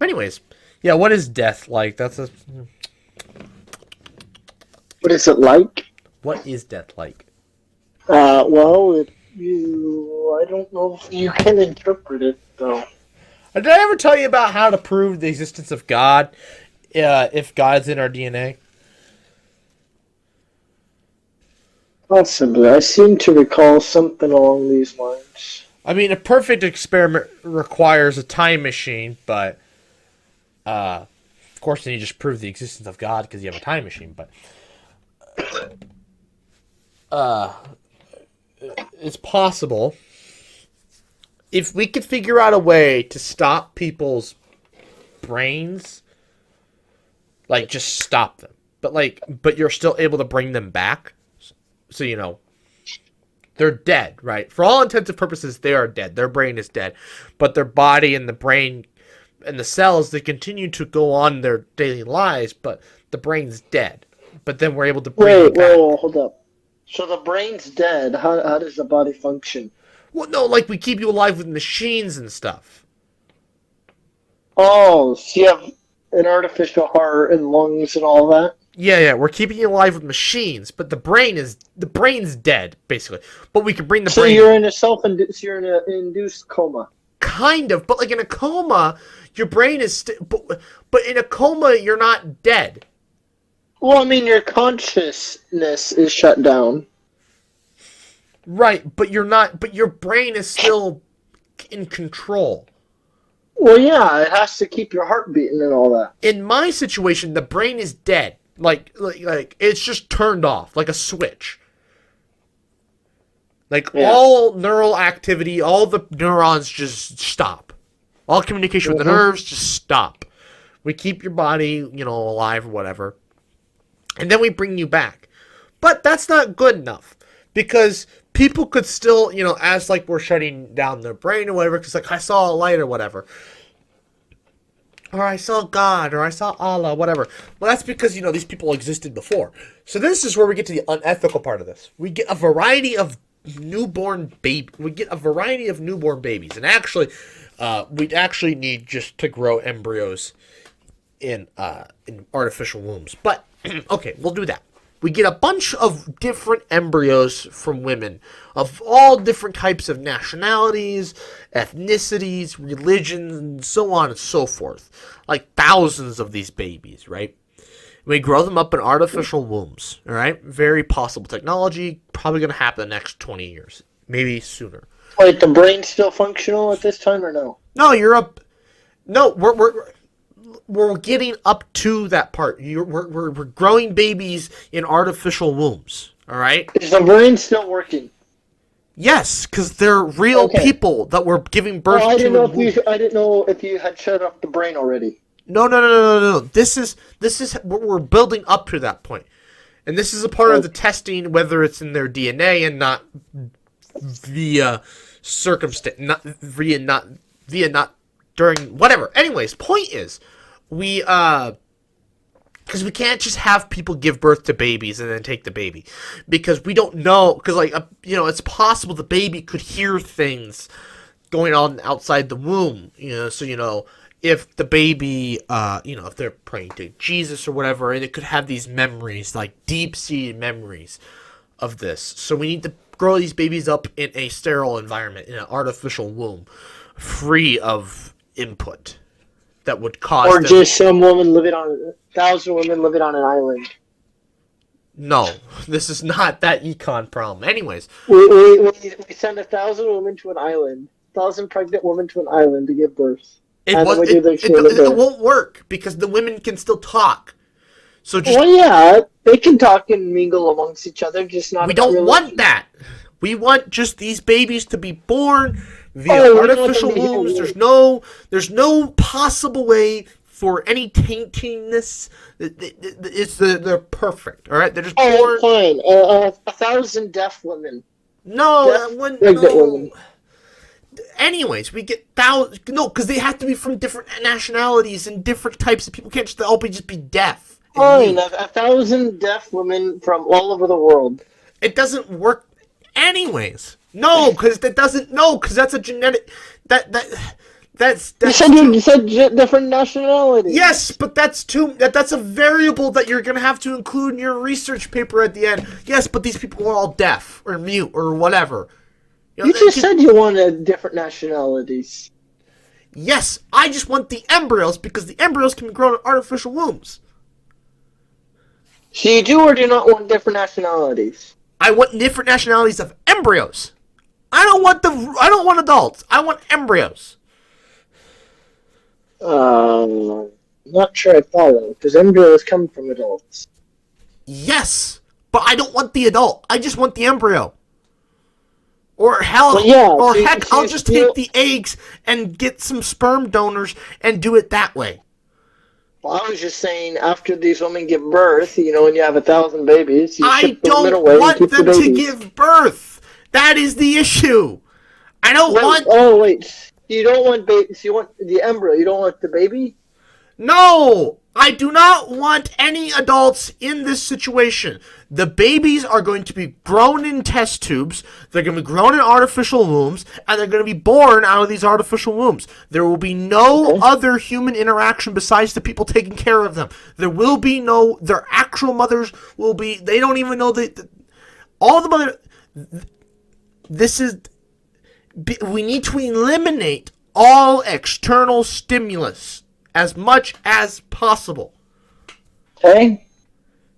Anyways, yeah, what is death like? What is it like? What is death like? Well, I don't know if you can interpret it though. Did I ever tell you about how to prove the existence of God if God's in our DNA? Possibly. I seem to recall something along these lines. I mean, a perfect experiment requires a time machine, but of course, then you just prove the existence of God because you have a time machine. But it's possible if we could figure out a way to stop people's brains, like just stop them, but you're still able to bring them back. So they're dead, right? For all intents and purposes, they are dead. Their brain is dead, but their body and the brain and the cells, they continue to go on their daily lives, but the brain's dead. But then we're able to bring it back. Wait, hold up. So the brain's dead. How does the body function? Well, no, like we keep you alive with machines and stuff. Oh, so you have an artificial heart and lungs and all that? Yeah, we're keeping you alive with machines, but the brain's dead, basically. But we can bring the brain. So you're in you're in an induced coma. Kind of, but like in a coma, your brain is but in a coma you're not dead. Well, I mean, your consciousness is shut down. Right, but you're not. But your brain is still in control. Well, yeah, it has to keep your heart beating and all that. In my situation, the brain is dead. Like it's just turned off, like a switch. Like all neural activity, all the neurons just stop. All communication with the nerves just stop. We keep your body, alive or whatever. And then we bring you back. But that's not good enough. Because people could still, as like we're shutting down their brain or whatever, because like I saw a light or whatever. Or I saw God, or I saw Allah, whatever. Well, that's because, these people existed before. So this is where we get to the unethical part of this. We get a variety of newborn babies. And actually, we'd actually need just to grow embryos in artificial wombs. But, okay, we'll do that. We get a bunch of different embryos from women of all different types of nationalities, ethnicities, religions, and so on and so forth. Like thousands of these babies, right? We grow them up in artificial wombs, all right? Very possible technology, probably going to happen in the next 20 years, maybe sooner. Wait, the brain's still functional at this time or no? No, you're up. No, we're getting up to that part. We're growing babies in artificial wombs. All right. Is the brain still working? Yes, because they're real people that we're giving birth to. I didn't know if you had shut off the brain already. No. This is we're building up to that point, and this is a part of the testing, whether it's in their DNA and not via circumstance, not during whatever. Anyways, point is. Because we can't just have people give birth to babies and then take the baby. Because we don't know, because, it's possible the baby could hear things going on outside the womb. So, if the baby, if they're praying to Jesus or whatever, and it could have these memories, like deep-seated memories of this. So we need to grow these babies up in a sterile environment, in an artificial womb, free of input. That would cause or just some woman living on 1,000 women living on an island. No, this is not that econ problem. Anyways, we send 1,000 women to an island, 1,000 pregnant women to an island to give birth. It won't work because the women can still talk. So they can talk and mingle amongst each other, just not. We don't want that. We want just these babies to be born via artificial wombs. There's no possible way for any taintingness. They're perfect. All right, they're just born. Fine. 1,000 deaf women. Pregnant women. Anyways, we get thousands. No, because they have to be from different nationalities and different types of people. Can't just all just be deaf. Fine, 1,000 deaf women from all over the world. It doesn't work. Anyways, no, because that doesn't. No, because that's a genetic. That You said you said different nationalities. Yes, but that's a variable that you're gonna have to include in your research paper at the end. Yes, but these people are all deaf or mute or whatever. You just said you wanted different nationalities. Yes, I just want the embryos because the embryos can be grown in artificial wombs. So you do or do not want different nationalities? I want different nationalities of embryos. I don't want adults. I want embryos. Not sure I follow, because embryos come from adults. Yes, but I don't want the adult. I just want the embryo. Or hell, I'll just take the eggs and get some sperm donors and do it that way. Well, I was just saying, after these women give birth, when you have 1,000 babies, you ship the women away and keep the babies. I don't want them to give birth. That is the issue. I don't want... Oh, wait. You don't want babies. You want the embryo. You don't want the baby? No! I do not want any adults in this situation. The babies are going to be grown in test tubes, they're going to be grown in artificial wombs, and they're going to be born out of these artificial wombs. There will be no other human interaction besides the people taking care of them. There will be no... Their actual mothers will be... They don't even know all the mother... This is... We need to eliminate all external stimulus as much as possible. Okay.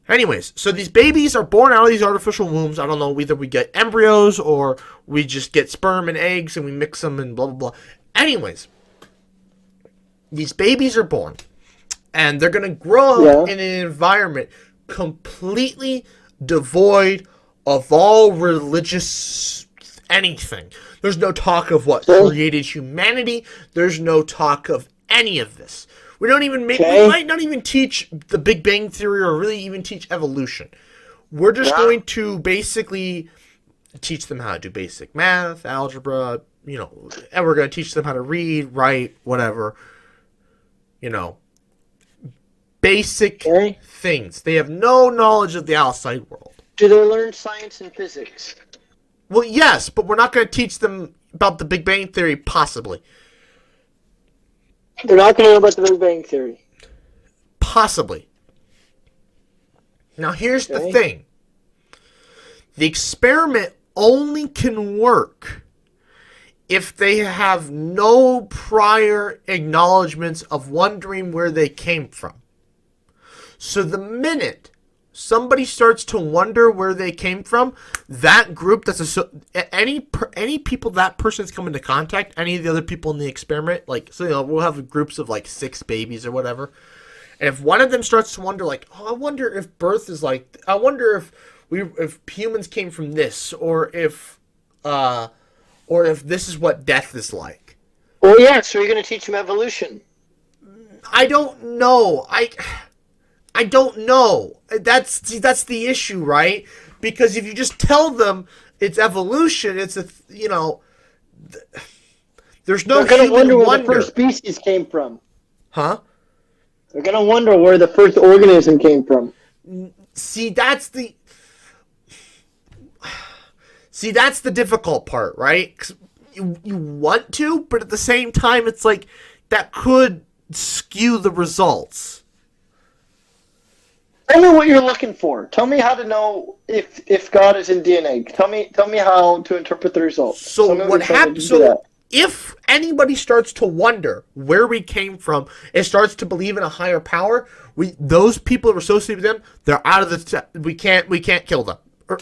Anyways, so these babies are born out of these artificial wombs. I don't know, either we get embryos or we just get sperm and eggs and we mix them and blah, blah, blah. Anyways, these babies are born and they're going to grow up in an environment completely devoid of all religious anything. There's no talk of what created humanity. There's no talk of any of this. We don't even we might not even teach the Big Bang Theory or really even teach evolution. We're just going to basically teach them how to do basic math, algebra, and we're going to teach them how to read, write, whatever. Basic things. They have no knowledge of the outside world. Do they learn science and physics? Well, yes, but we're not going to teach them about the Big Bang Theory, possibly. They're not going to know about the Big Bang Theory. Possibly. Now, here's the thing. The experiment only can work if they have no prior acknowledgments of wondering where they came from. So the minute somebody starts to wonder where they came from, that group any people that person's come into contact, any of the other people in the experiment, we'll have groups of 6 babies or whatever, and if one of them starts to wonder, I wonder if birth is I wonder if humans came from this, or if this is what death is like. Well, yeah, so you're going to teach them evolution. I don't know. I don't know. That's the issue, right? Because if you just tell them it's evolution, it's there's no. They're gonna wonder where the first species came from. Huh? They're gonna wonder where the first organism came from. See, that's the difficult part, right? 'Cause you want to, but at the same time, it's that could skew the results. Tell me what you're looking for. Tell me how to know if God is in DNA. Tell me how to interpret the results. So what happens? So if anybody starts to wonder where we came from and starts to believe in a higher power, those people who are associated with them, they're out of the. We can't kill them or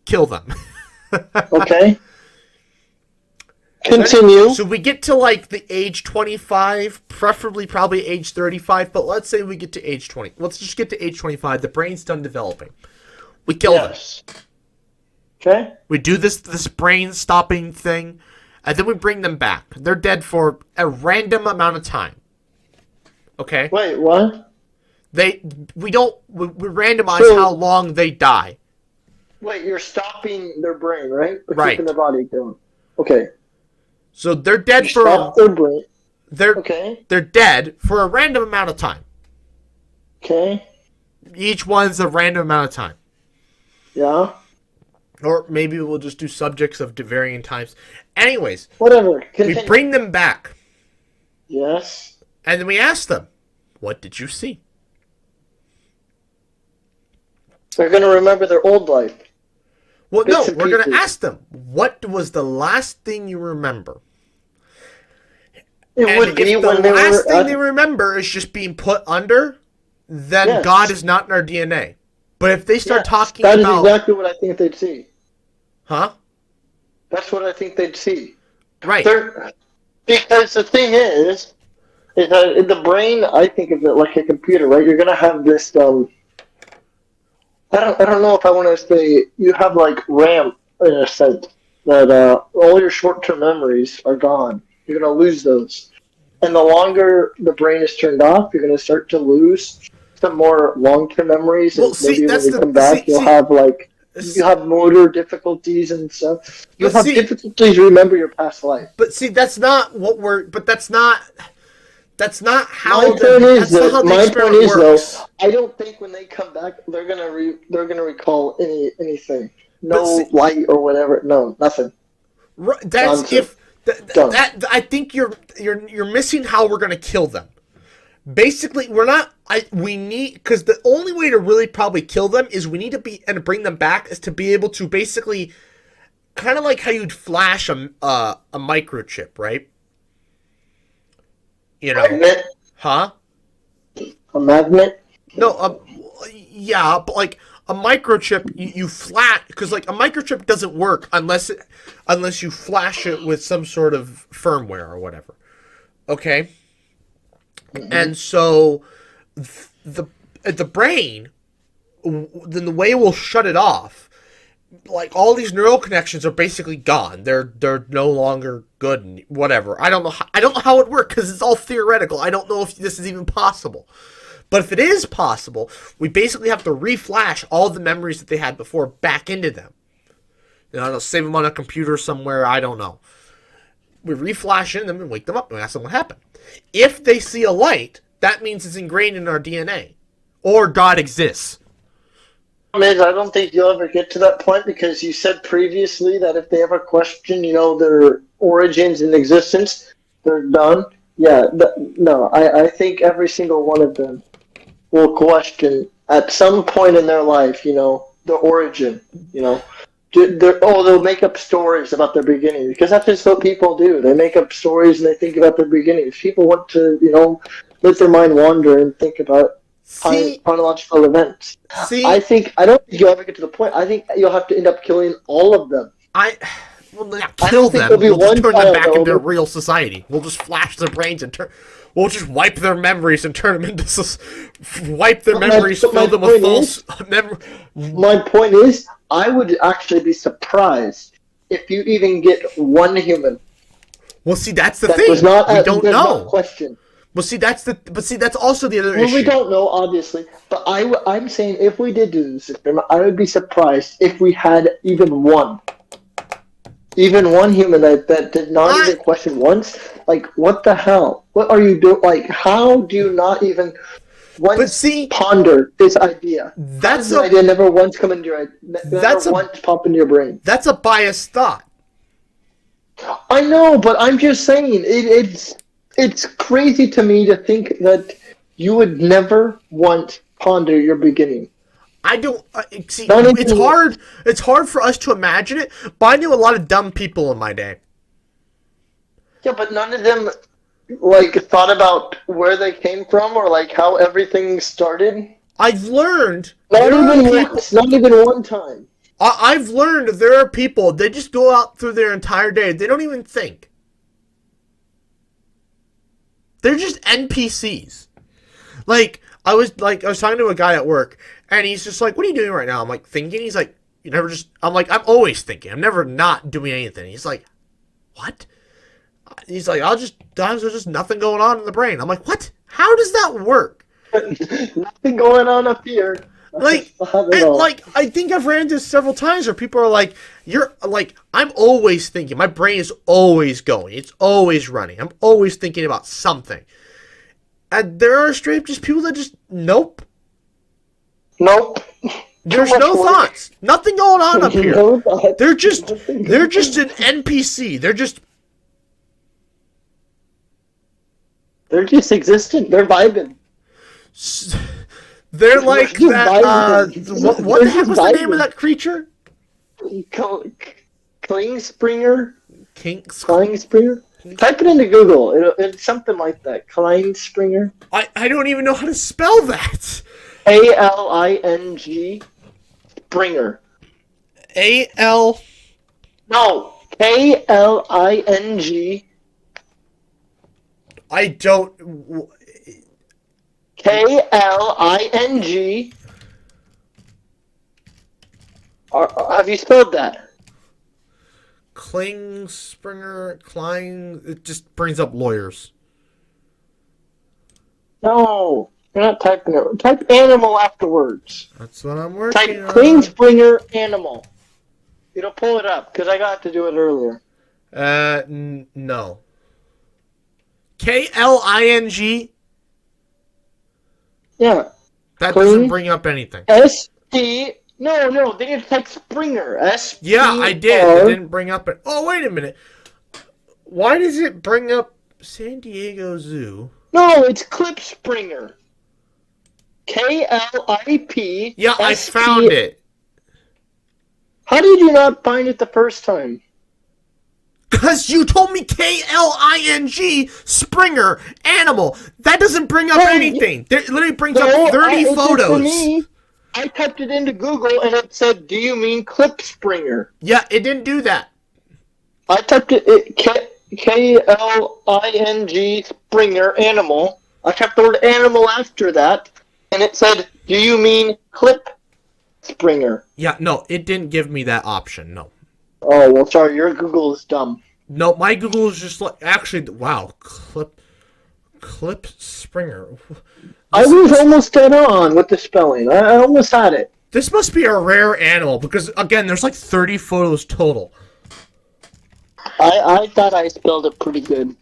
kill them. Okay. Continue. So we get to the age 25, preferably probably age 35, but let's say we get to age 20. Let's just get to age 25. The brain's done developing. We kill them. Okay. We do this brain stopping thing, and then we bring them back. They're dead for a random amount of time. Okay? Wait, what? We randomize how long they die. Wait, you're stopping their brain, right? Or right. Keeping their body going. Okay. So they're dead stop their brain. They're dead for a random amount of time. Okay. Each one's a random amount of time. Yeah. Or maybe we'll just do subjects of varying times. Anyways. Whatever. We bring them back. Yes. And then we asked them, what did you see? They're going to remember their old life. Well, Bits no, and we're going to pieces. ask them, what was the last thing you remember? It And would be if the when they last were thing they remember is just being put under, then Yes. God is not in our DNA. But if they start talking that about... is exactly what I think they'd see. Huh? That's what I think they'd see. Right. Because the thing is that in the brain, I think of it like a computer, right? You're going to have this... I don't know if I want to say you have like RAM in a sense that all your short-term memories are gone. You're going to lose those. And the longer the brain is turned off, you're going to start to lose some more long-term memories. And maybe when you come back, you'll have you have motor difficulties and stuff. You'll have difficulties to remember your past life. But see, that's not what we're. But that's not how. My point is though, I don't think when they come back they're gonna recall anything. No light or whatever. No, nothing. That's if that I think you're missing how we're gonna kill them. Basically, we need, because the only way to really probably kill them is we need to be and bring them back is to be able to basically, kind of like how you'd flash a microchip, right? You know, magnet? Huh? A magnet? No, yeah, but like a microchip, you flat, because like a microchip doesn't work unless you flash it with some sort of firmware or whatever. Okay. Mm-hmm. And so the brain, then the way we'll shut it off, like all these neural connections are basically gone. They're no longer good and whatever. I don't know how it works because it's all theoretical. I don't know if this is even possible. But if it is possible, we basically have to reflash all the memories that they had before back into them. You know, they'll save them on a computer somewhere. I don't know. We reflash in them and wake them up and ask them what happened. If they see a light, that means it's ingrained in our DNA. Or God exists. I don't think you'll ever get to that point because you said previously that if they ever question, their origins and existence, they're done. Yeah, no, I think every single one of them will question at some point in their life, the origin, they'll make up stories about their beginning because that's just what people do. They make up stories and they think about their beginnings. People want to, let their mind wander and think about chronological events. I don't think you'll ever get to the point. I think you'll have to end up killing all of them. We'll not kill them. We'll just turn them back into real society. We'll just flash their brains and we'll just wipe their memories and turn them into memories, fill them with false memories. My point is, I would actually be surprised if you even get one human. Well, see, that's the thing. We don't know. Question. Well, see, that's also the other issue. Well, we don't know, obviously, but I'm saying if we did do this experiment, I would be surprised if we had even one human that did not even question once. Like, what the hell? What are you doing? Like, how do you not even ponder this idea? That's an idea never once come into your once pop into your brain. That's a biased thought. I know, but I'm just saying it's crazy to me to think that you would never once ponder your beginning. I don't see. It's hard. It's hard for us to imagine it. But I knew a lot of dumb people in my day. Yeah, but none of them thought about where they came from or how everything started. I've learned. Not even one time. I've learned there are people. They just go out through their entire day. They don't even think. They're just NPCs. I was talking to a guy at work, and he's just like, "What are you doing right now?" I'm like, "Thinking." He's like, "You never just." I'm like, "I'm always thinking. I'm never not doing anything." He's like, "What?" He's like, "There's just nothing going on in the brain." I'm like, "What? How does that work?" Nothing going on up here. I think I've ran into this several times where people are like, I'm always thinking. My brain is always going. It's always running. I'm always thinking about something. And there are straight up just people that just, nope. There's no thoughts. Nothing going on up here. They're just an NPC. They're just They're just existent. They're vibing. They're like just that. vibing. What the They're heck was just the name of vibing. that creature? Klingspringer? Kinks. Klingspringer? Type it into Google. It's something like that. Klingspringer? I don't even know how to spell that. Aling Springer. A-L... No, Kling. I don't... Kling. Have you spelled that? Klingspringer, Klein... It just brings up lawyers. No, you're not typing it. Type animal afterwards. That's what I'm working Type on. Klingspringer animal. It'll pull it up, because I got to do it earlier. No. K-L-I-N-G? Yeah. That doesn't bring up anything. S-T... No, they didn't type Springer. S-P-R... Yeah, I did. It didn't bring up it. Oh, wait a minute. Why does it bring up San Diego Zoo? No, it's Klipspringer. K-L-I-P... Yeah, I found it. How did you not find it the first time? Because you told me K-L-I-N-G, Springer, animal. That doesn't bring up anything. It literally brings up 30 photos. For me, I typed it into Google and it said, "Do you mean Klipspringer?" Yeah, it didn't do that. I typed it K-L-I-N-G Springer animal. I typed the word animal after that, and it said, "Do you mean Klipspringer?" Yeah, no, it didn't give me that option, no. Oh, well, sorry, your Google is dumb. No, my Google is just like, actually, wow, Klipspringer. I was almost dead on with the spelling. I almost had it. This must be a rare animal, because, again, there's like 30 photos total. I thought I spelled it pretty good.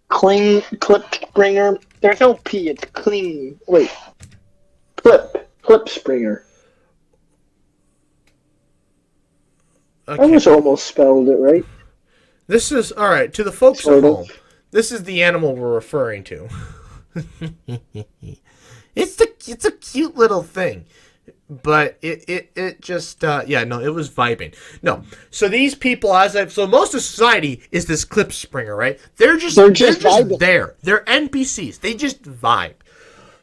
Klipspringer. There's no P, it's clean. Wait. Klipspringer. Okay. I was almost spelled it right. This is, alright, to the folks at home, this is the animal we're referring to. It's a cute little thing. But it just, yeah, no, it was vibing. No, so these people, so most of society is this Klipspringer, right? They're just there. They're NPCs. They just vibe.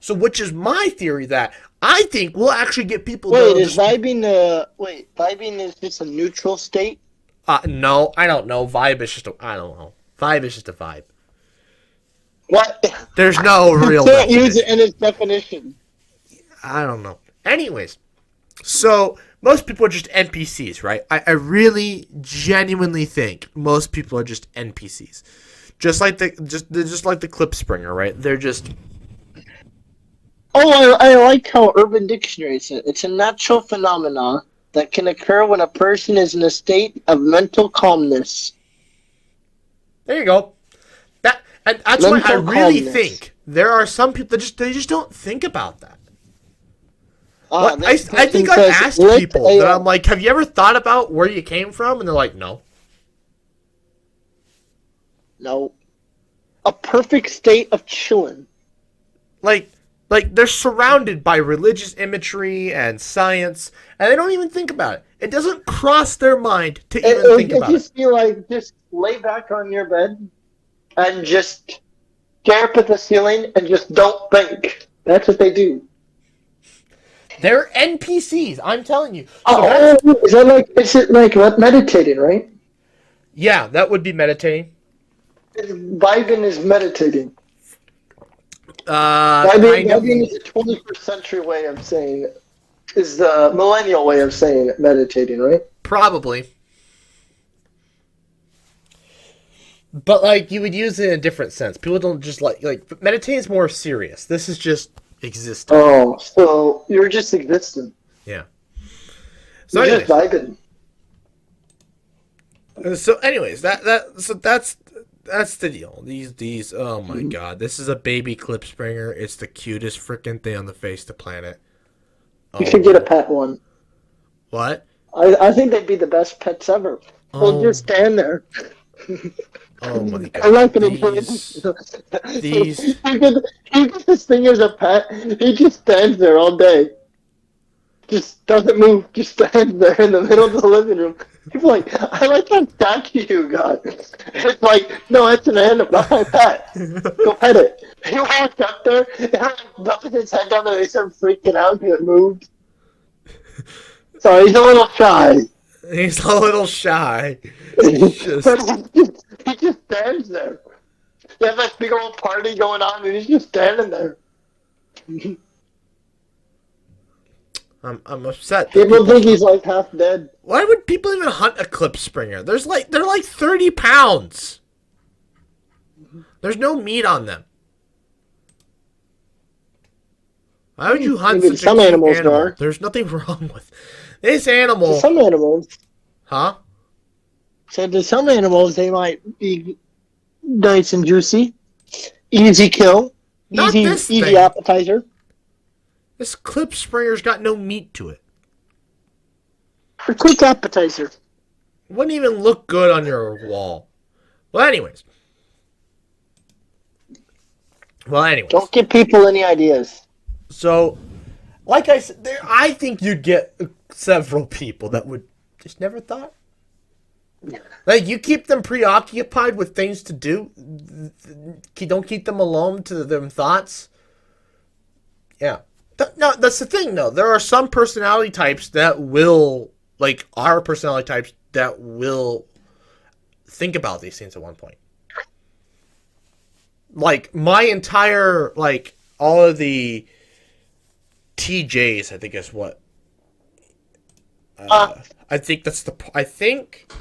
So, which is my theory that I think we'll actually get people. Vibing is just a neutral state? No, I don't know. Vibe is just I don't know. Vibe is just a vibe. What? There's no real. You can't use it in its definition. I don't know. Anyways, so most people are just NPCs, right? I really genuinely think most people are just NPCs, just like the Klipspringer, right? They're just. Oh, I like how Urban Dictionary said it's a natural phenomenon that can occur when a person is in a state of mental calmness. There you go. That's why I really think there are some people that they just don't think about that. I think I've asked people that I'm like, have you ever thought about where you came from? And they're like, no. No. A perfect state of chilling. Like they're surrounded by religious imagery and science, and they don't even think about it. It doesn't cross their mind to even think about it. Just feel like just lay back on your bed and just stare up at the ceiling and just don't think. That's what they do. They're NPCs, I'm telling you. So is it like meditating, right? Yeah, that would be meditating. Vibing is meditating. Vibing is the 21st century way of saying, is the millennial way of saying meditating, right? Probably. But, like, you would use it in a different sense. People don't just, like meditating is more serious. This is just existing. Oh, so you're just existing. Yeah. So you're just vibing. So, anyways, that's the deal. These oh my god, this is a baby Klipspringer. It's the cutest freaking thing on the face of the planet. You should get a pet one. What? I think they'd be the best pets ever. They'll just stand there. Oh my I god. like it. These. He gets this thing as a pet. He just stands there all day. Just doesn't move. Just stands there in the middle of the living room. People are like, I like that statue you got. It's like, no, it's an animal, not my pet. Go pet it. He walked up there and dumped his head down there. He started freaking out because it moved. So he's a little shy. He's a little shy. But Just. he just stands there. They have that big old party going on, and he's just standing there. I'm upset. People think he's like half dead. Why would people even hunt a clip springer? They're like 30 pounds. There's no meat on them. Why would you hunt Maybe such some a cute animals animal? are. There's nothing wrong with this animal. To some animals, Huh? so to some animals, they might be nice and juicy, easy kill, Not this easy thing. appetizer. This clip springer's got no meat to it. For quick appetizer. Wouldn't even look good on your wall. Well, anyways. Don't give people any ideas. So, like I said, I think you'd get several people that would just never thought. Like, you keep them preoccupied with things to do. Don't keep them alone to them thoughts. Yeah. No, that's the thing, though. There are some personality types that will, like, our personality types that will think about these things at one point. Like, my entire, like, all of the TJs, I think is what. I think that's the. I think.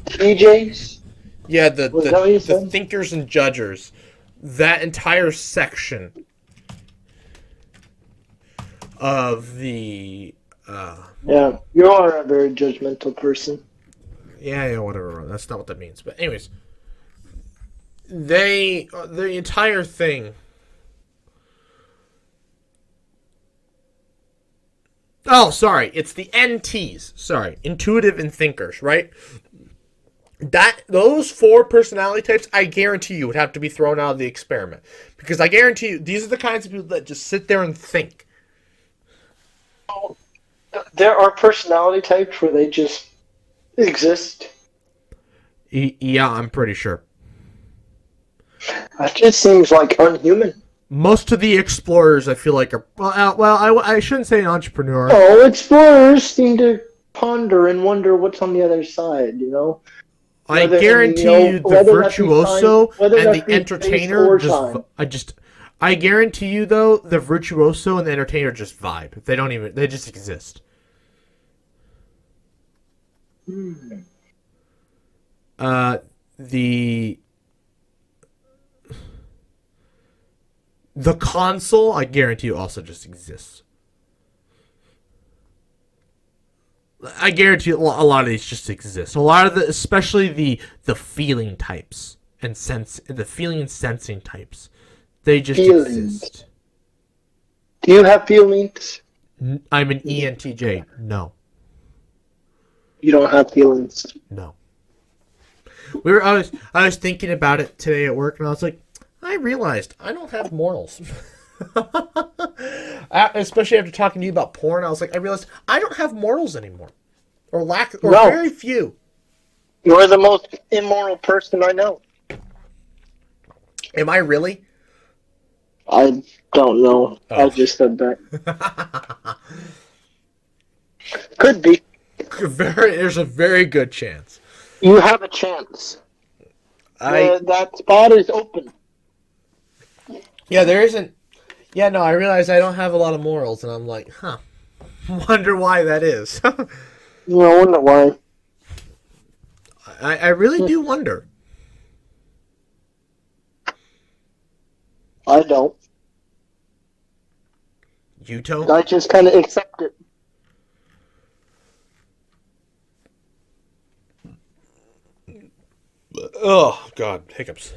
TJs? Yeah, Was that what you the said? thinkers and judgers. That entire section of the. Yeah, you are a very judgmental person. Yeah, whatever. That's not what that means. But, anyways. The entire thing. Oh, sorry. It's the NTs. Sorry. Intuitive and thinkers, right? Those 4 personality types, I guarantee you, would have to be thrown out of the experiment. Because I guarantee you, these are the kinds of people that just sit there and think. There are personality types where they just exist. Yeah, I'm pretty sure. That just seems like unhuman. Most of the explorers, I feel like, are... Well, I shouldn't say an entrepreneur. Oh, explorers seem to ponder and wonder what's on the other side, you know? I guarantee you the virtuoso and the entertainer I guarantee you, though, the virtuoso and the entertainer just vibe. They just exist. The console, I guarantee you, also just exists. I guarantee you a lot of these just exist. A lot of especially the feeling types and the feeling and sensing types, they just exist. Do you have feelings? I'm an ENTJ. No. You don't have feelings. No. I was thinking about it today at work, and I was like, I realized I don't have morals. Especially after talking to you about porn, I was like, I realized I don't have morals anymore, very few. You're the most immoral person I know. Am I really? I don't know. Oh. I just said that. Could be. There's a very good chance. You have a chance. That spot is open. Yeah, there isn't. Yeah, no, I realize I don't have a lot of morals, and I'm like, wonder why that is. You know, I wonder why. I really do wonder. I don't. You don't? I just kind of accept it. Oh, God, hiccups.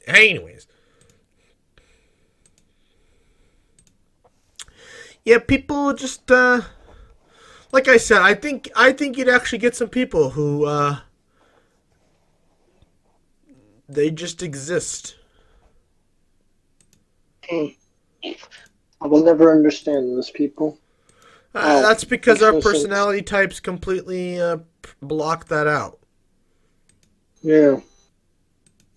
Anyways. Yeah, people just, like I said, I think you'd actually get some people who they just exist. Hmm. I will never understand those people. Oh, That's because makes our no sense. personality types completely block that out. Yeah.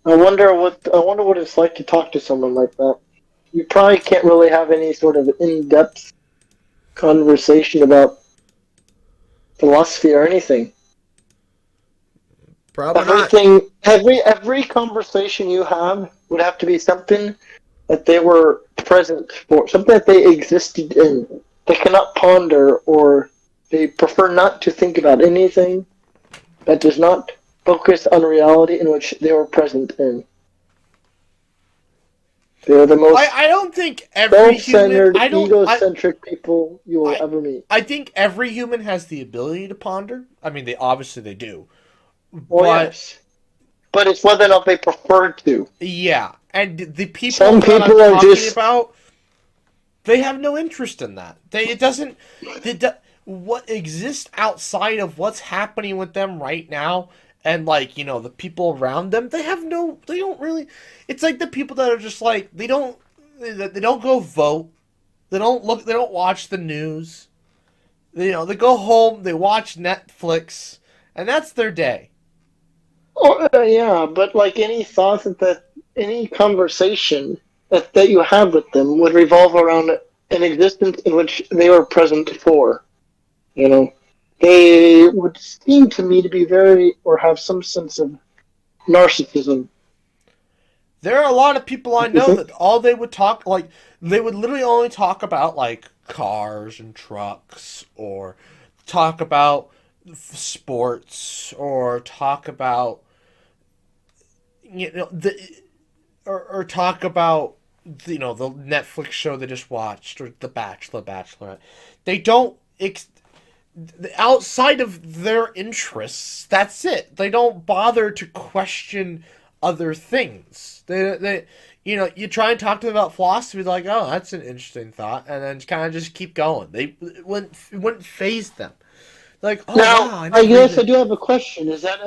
I wonder what it's like to talk to someone like that. You probably can't really have any sort of in-depth conversation about philosophy or anything. Probably not. Every conversation you have would have to be something that they were present for, something that they existed in. They cannot ponder, or they prefer not to think about anything that does not focus on reality in which they were present in. They are the most I don't think every human. self-centered, egocentric people you will I ever meet. I think every human has the ability to ponder. I mean, they obviously they do, Well, but yes, but it's whether or not they prefer to. yeah, and the people Some that I'm people are talking just about, they have no interest in that. It doesn't. What exists outside of what's happening with them right now, and like the people around them, they have no. They don't really. It's like the people that are just like they don't. They don't go vote. They don't look. They don't watch the news. They go home. They watch Netflix, and that's their day. oh, yeah, but like any thought that any conversation that you have with them would revolve around an existence in which they were present for. You know, they would seem to me to be very or have some sense of narcissism. There are a lot of people I Don't you know think? that all they would talk like they would literally only talk about like cars and trucks or talk about sports or talk about the or talk about the Netflix show they just watched or The Bachelor, Bachelorette. They don't outside of their interests. That's it. They don't bother to question other things. They you try and talk to them about philosophy, they're like, oh, that's an interesting thought, and then kind of just keep going. It wouldn't phase them. Like, oh Now, wow, I I never guess I even. do have a question. Is that